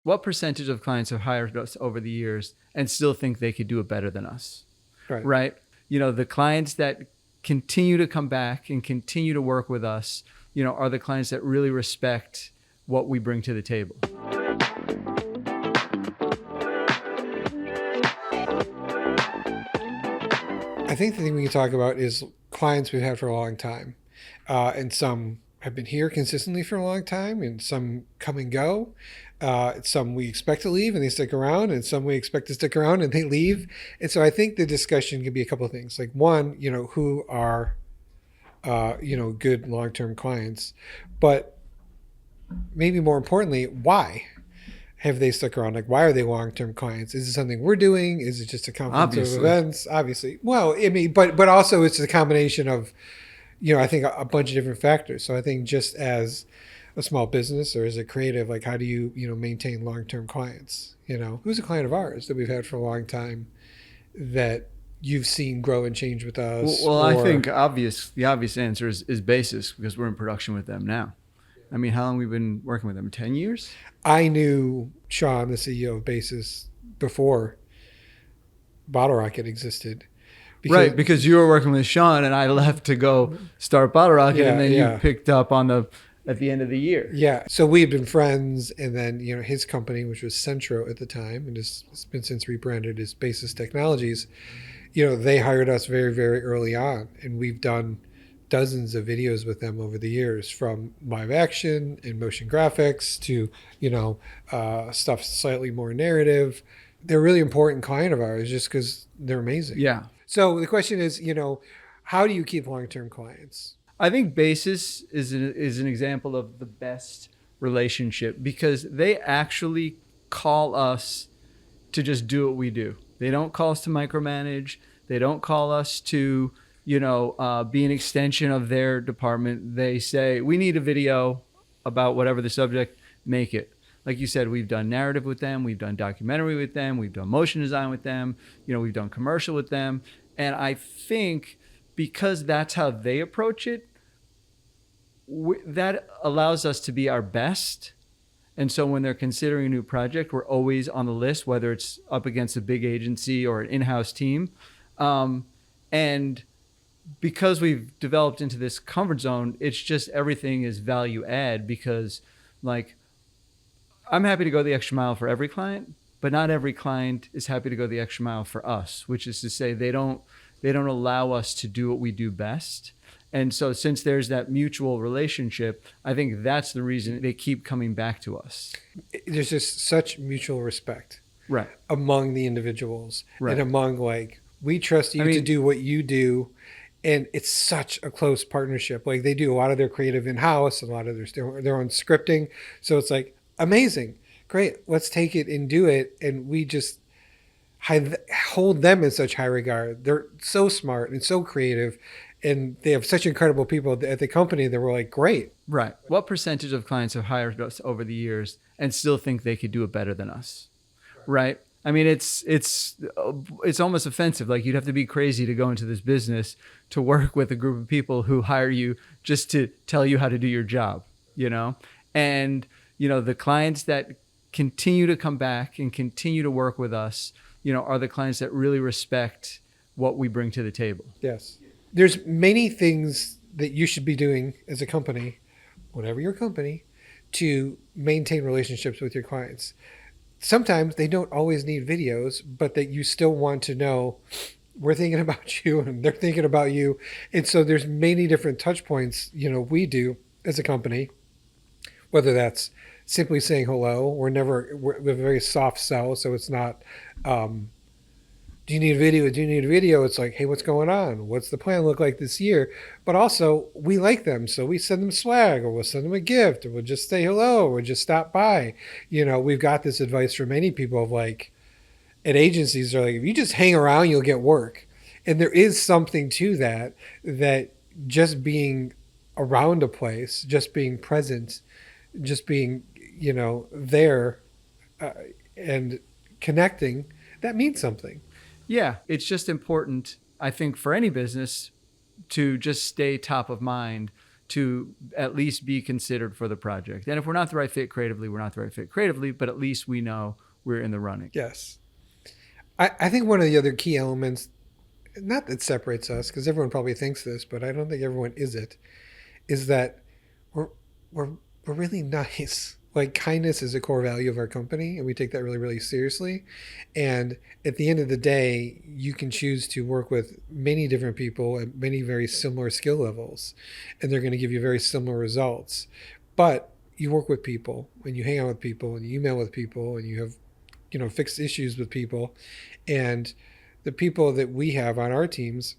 What percentage of clients have hired us over the years and still think they could do it better than us? Right. Right? The clients that continue to come back and continue to work with us, are the clients that really respect what we bring to the table. I think the thing we can talk about is clients we've had for a long time. And some have been here consistently for a long time, and some come and go. Some we expect to leave and they stick around, and some we expect to stick around and they leave. And so I think the discussion can be a couple of things. Like one, who are, good long-term clients, but maybe more importantly, why have they stuck around? Like, why are they long-term clients? Is it something we're doing? Is it just a confluence of events? Obviously. Well, I mean, but also it's a combination of, I think a bunch of different factors. So I think just as a small business or as a creative, like how do you, maintain long-term clients? Who's a client of ours that we've had for a long time that you've seen grow and change with us? Well, I think the obvious answer is Basis, because we're in production with them now. I mean, how long have we been working with them? 10 years? I knew Sean, the CEO of Basis, before Bottle Rocket existed. Because you were working with Sean and I left to go start Bottle Rocket, and then you picked up at the end of the year. Yeah. So we had been friends, and then, his company, which was Centro at the time, and it's been since rebranded as Basis Technologies, they hired us very, very early on, and we've done dozens of videos with them over the years, from live action and motion graphics to, stuff slightly more narrative. They're a really important client of ours just because they're amazing. Yeah. So the question is, how do you keep long-term clients? I think Basis is an example of the best relationship, because they actually call us to just do what we do. They don't call us to micromanage. They don't call us to be an extension of their department. They say, we need a video about whatever the subject, make it. Like you said, we've done narrative with them, we've done documentary with them, we've done motion design with them, we've done commercial with them. And I think because that's how they approach it, that allows us to be our best. And so when they're considering a new project, we're always on the list, whether it's up against a big agency or an in-house team. And because we've developed into this comfort zone, it's just everything is value add, because like I'm happy to go the extra mile for every client, but not every client is happy to go the extra mile for us, which is to say they don't allow us to do what we do best. And so since there's that mutual relationship, I think that's the reason they keep coming back to us. There's just such mutual respect, right, among the individuals, right, and among like, we trust you to do what you do. And it's such a close partnership. Like they do a lot of their creative in-house, a lot of their own scripting. So it's like, amazing, great, let's take it and do it. And we just hold them in such high regard. They're so smart and so creative, and they have such incredible people at the company that we're like, great. Right. What percentage of clients have hired us over the years and still think they could do it better than us? Right. I mean, it's almost offensive. Like, you'd have to be crazy to go into this business to work with a group of people who hire you just to tell you how to do your job, And, the clients that continue to come back and continue to work with us, are the clients that really respect what we bring to the table. Yes. There's many things that you should be doing as a company, whatever your company, to maintain relationships with your clients. Sometimes they don't always need videos, but that you still want to know we're thinking about you and they're thinking about you. And so there's many different touch points, we do as a company, whether that's simply saying hello. We have a very soft sell. So it's not, do you need a video? Do you need a video? It's like, hey, what's going on? What's the plan look like this year? But also, we like them, so we send them swag, or we'll send them a gift, or we'll just say hello, or just stop by. We've got this advice from many people of like, at agencies, they're like, if you just hang around, you'll get work. And there is something to that just being around a place, just being present, just being, there and connecting, that means something. Yeah, it's just important, I think, for any business to just stay top of mind to at least be considered for the project. And if we're not the right fit creatively, we're not the right fit creatively, but at least we know we're in the running. Yes. I think one of the other key elements, not that separates us, because everyone probably thinks this, but I don't think everyone is that we're really nice. Like, kindness is a core value of our company, and we take that really, really seriously. And at the end of the day, you can choose to work with many different people at many very similar skill levels, and they're going to give you very similar results. But you work with people, and you hang out with people, and you email with people, and you have, fixed issues with people. And the people that we have on our teams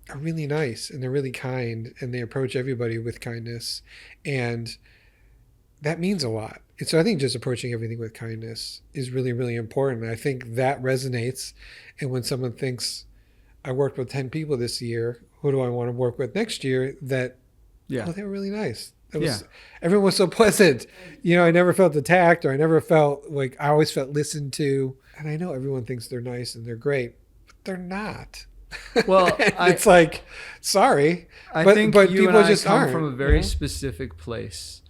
are really nice, and they're really kind, and they approach everybody with kindness. And that means a lot. And so I think just approaching everything with kindness is really, really important. And I think that resonates. And when someone thinks, I worked with 10 people this year, who do I want to work with next year? They were really nice. Everyone was so pleasant. I never felt attacked, or I never felt like, I always felt listened to. And I know everyone thinks they're nice and they're great, but they're not. Well, it's like, sorry, I think you people and I just come from a very specific place.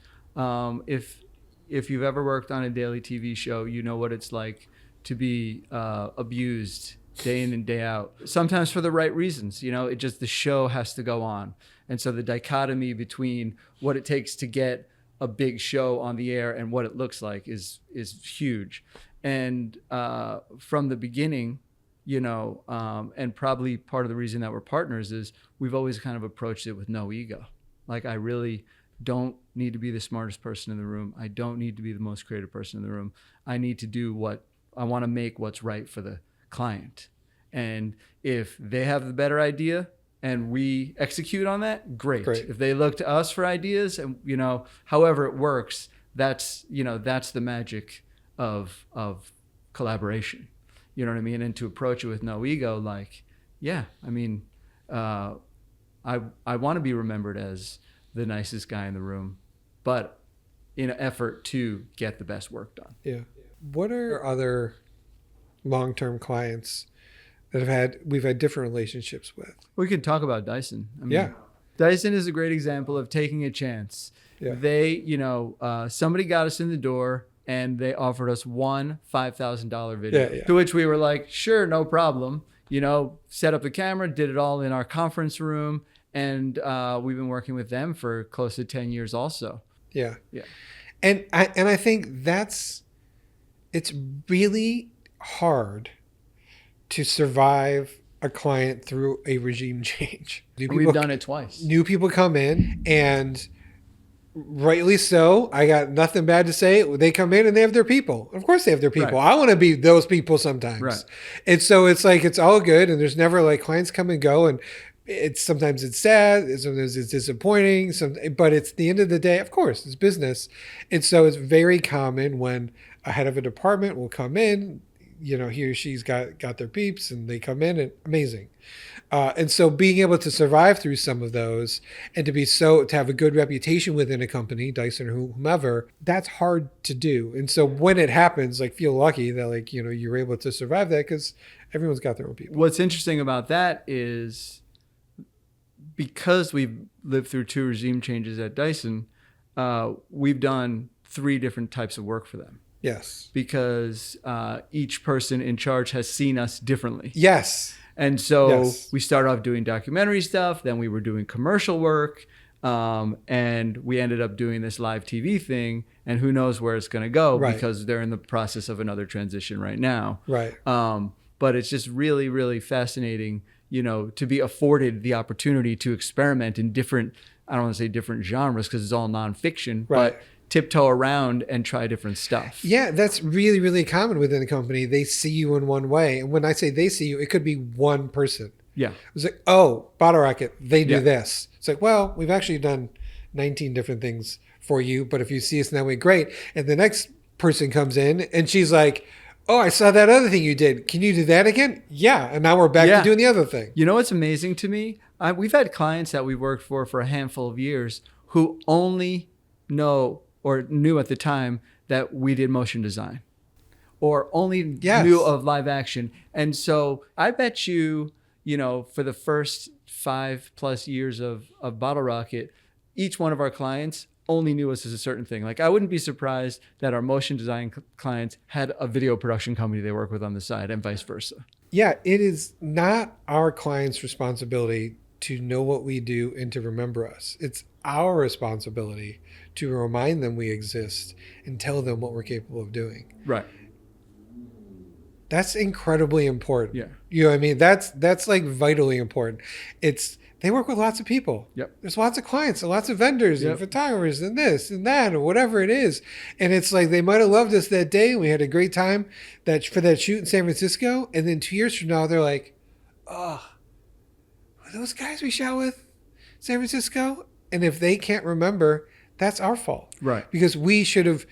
If you've ever worked on a daily TV show, you know what it's like to be abused day in and day out. Sometimes for the right reasons. It just, the show has to go on. And so the dichotomy between what it takes to get a big show on the air and what it looks like is huge. And from the beginning, and probably part of the reason that we're partners is we've always kind of approached it with no ego. Like, I really don't need to be the smartest person in the room. I don't need to be the most creative person in the room. I need to do what I want to make what's right for the client. And if they have the better idea and we execute on that, great. If they look to us for ideas and, however it works, that's the magic of collaboration. You know what I mean? And to approach it with no ego, like, I want to be remembered as the nicest guy in the room, but in an effort to get the best work done. Yeah. What are other long-term clients that we've had different relationships with? We could talk about Dyson. Dyson is a great example of taking a chance. Yeah. They, somebody got us in the door and they offered us one $5,000 video, to which we were like, sure, no problem. Set up the camera, did it all in our conference room. And we've been working with them for close to 10 years also. Yeah. And I think it's really hard to survive a client through a regime change. We've done it twice. New people come in, and rightly so. I got nothing bad to say. They come in and they have their people. Of course they have their people. Right. I want to be those people sometimes. Right. And so it's like, it's all good. And there's never like, clients come and go, and sometimes it's sad, sometimes it's disappointing, but it's the end of the day, of course, it's business. And so it's very common when a head of a department will come in, he or she's got their peeps, and they come in, and amazing. And so being able to survive through some of those, and to have a good reputation within a company, Dyson or whomever, that's hard to do. And so when it happens, like, feel lucky that you're able to survive that, because everyone's got their own people. What's interesting about that is, because we've lived through 2 regime changes at Dyson, we've done 3 different types of work for them. Yes. Because each person in charge has seen us differently. Yes. And so we started off doing documentary stuff, then we were doing commercial work, and we ended up doing this live TV thing, and who knows where it's going to go, because they're in the process of another transition right now. Right. But it's just really, really fascinating, to be afforded the opportunity to experiment in different, I don't want to say different genres because it's all nonfiction, but tiptoe around and try different stuff. Yeah, that's really, really common within a company. They see you in one way. And when I say they see you, it could be one person. Yeah. It's like, oh, Bottle Rocket, they do this. It's like, well, we've actually done 19 different things for you, but if you see us in that way, great. And the next person comes in and she's like, oh, I saw that other thing you did. Can you do that again? Yeah. And now we're back to doing the other thing. You know what's amazing to me? We've had clients that we've worked for a handful of years who only know or knew at the time that we did motion design, or only knew of live action. And so I bet you, for the first 5+ years of Bottle Rocket, each one of our clients only knew us as a certain thing. Like I wouldn't be surprised that our motion design clients had a video production company they work with on the side and vice versa. Yeah, it is not our client's responsibility to know what we do and to remember us. It's our responsibility to remind them we exist and tell them what we're capable of doing. Right. That's incredibly important. Yeah. You know what I mean? That's like vitally important. They work with lots of people. Yep. There's lots of clients and lots of vendors Yep. and photographers and this and that or whatever it is. And it's like they might have loved us that day and we had a great time for that shoot in San Francisco. And then 2 years from now, they're like, oh, were those guys we shot with San Francisco? And if they can't remember, that's our fault. Right. Because we should have,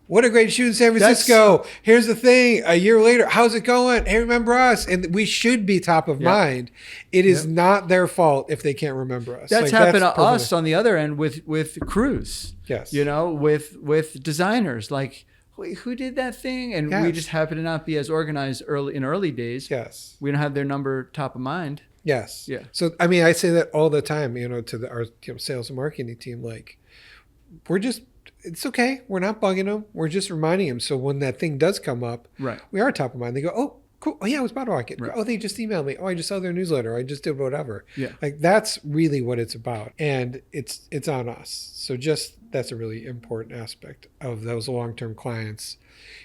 what a great shoot in San Francisco. Here's the thing. A year later, how's it going? Hey, remember us? And we should be top of mind. It is not their fault if they can't remember us. That's happened to us on the other end with crews. Yes. You know, with designers. Like, who did that thing? And we just happen to not be as organized in early days. Yes. We don't have their number top of mind. Yes. Yeah. So, I mean, I say that all the time, you know, to our sales and marketing team, like, it's okay. We're not bugging them. We're just reminding them. So when that thing does come up, right, we are top of mind. They go, oh, cool. Oh, yeah, I was about to rock it. Right. Oh, they just emailed me. Oh, I just saw their newsletter. I just did whatever. Yeah. Like, that's really what it's about. And it's on us. So that's a really important aspect of those long-term clients.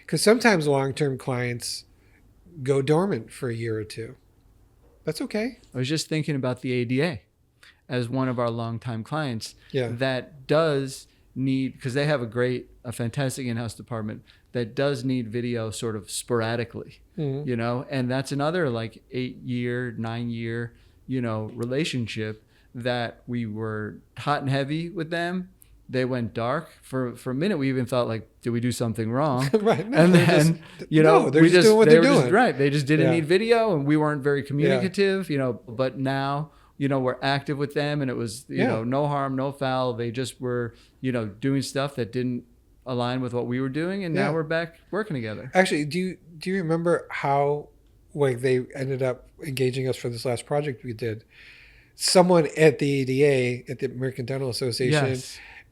Because sometimes long-term clients go dormant for a year or two. That's okay. I was just thinking about the ADA as one of our longtime clients. Yeah. That does need, because they have a fantastic in-house department that does need video sort of sporadically, you know, and that's another like 8-year, 9-year, you know, relationship that we were hot and heavy with them. They went dark for a minute. We even thought like, did we do something wrong? Right. No, and then, you know, they're just doing what they're doing. Right. They just didn't need video and we weren't very communicative, you know, but now, you know, we're active with them and it was, you know, no harm, no foul. They just were, you know, doing stuff that didn't align with what we were doing. And now we're back working together. Actually, do you remember how like they ended up engaging us for this last project we did? Someone at the ADA, at the American Dental Association,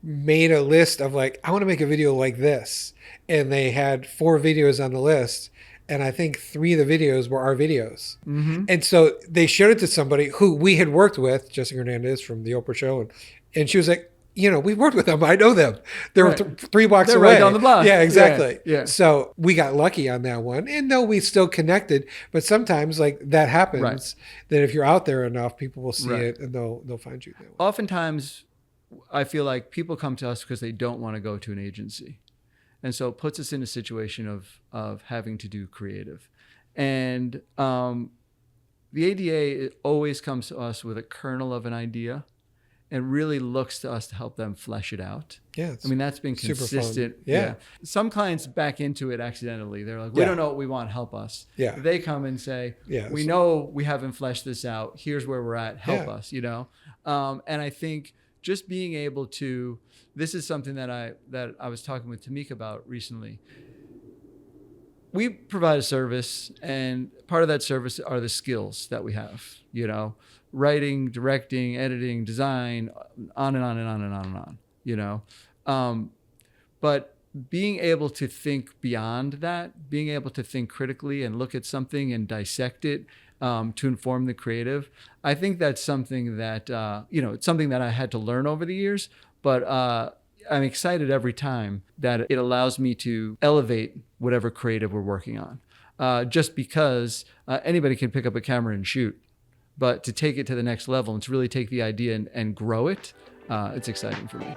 made a list of like, I want to make a video like this. And they had 4 videos on the list. And I think 3 of the videos were our videos. Mm-hmm. And so they showed it to somebody who we had worked with, Jessica Hernandez from the Oprah Show. And she was like, you know, we've worked with them. I know them. They're 3 blocks away. Right down the block. Yeah, exactly. Yeah. So we got lucky on that one. And no, we still connected. But sometimes like that happens, that if you're out there enough, people will see it and they'll find you that way. Oftentimes, I feel like people come to us because they don't want to go to an agency. And so it puts us in a situation of having to do creative. And the ADA always comes to us with a kernel of an idea and really looks to us to help them flesh it out. Yeah. I mean, that's been consistent. Yeah. Some clients back into it accidentally. They're like, we don't know what we want, help us. Yeah. They come and say, we know we haven't fleshed this out. Here's where we're at. Help us, you know? And I think just being able to, this is something that I was talking with Tamika about recently. We provide a service, and part of that service are the skills that we have, you know, writing, directing, editing, design, on and on and on and on and on, you know. But being able to think beyond that, being able to think critically and look at something and dissect it, to inform the creative. I think that's something that, you know, it's something that I had to learn over the years, but I'm excited every time that it allows me to elevate whatever creative we're working on. Just because anybody can pick up a camera and shoot, but to take it to the next level and to really take the idea and grow it, it's exciting for me.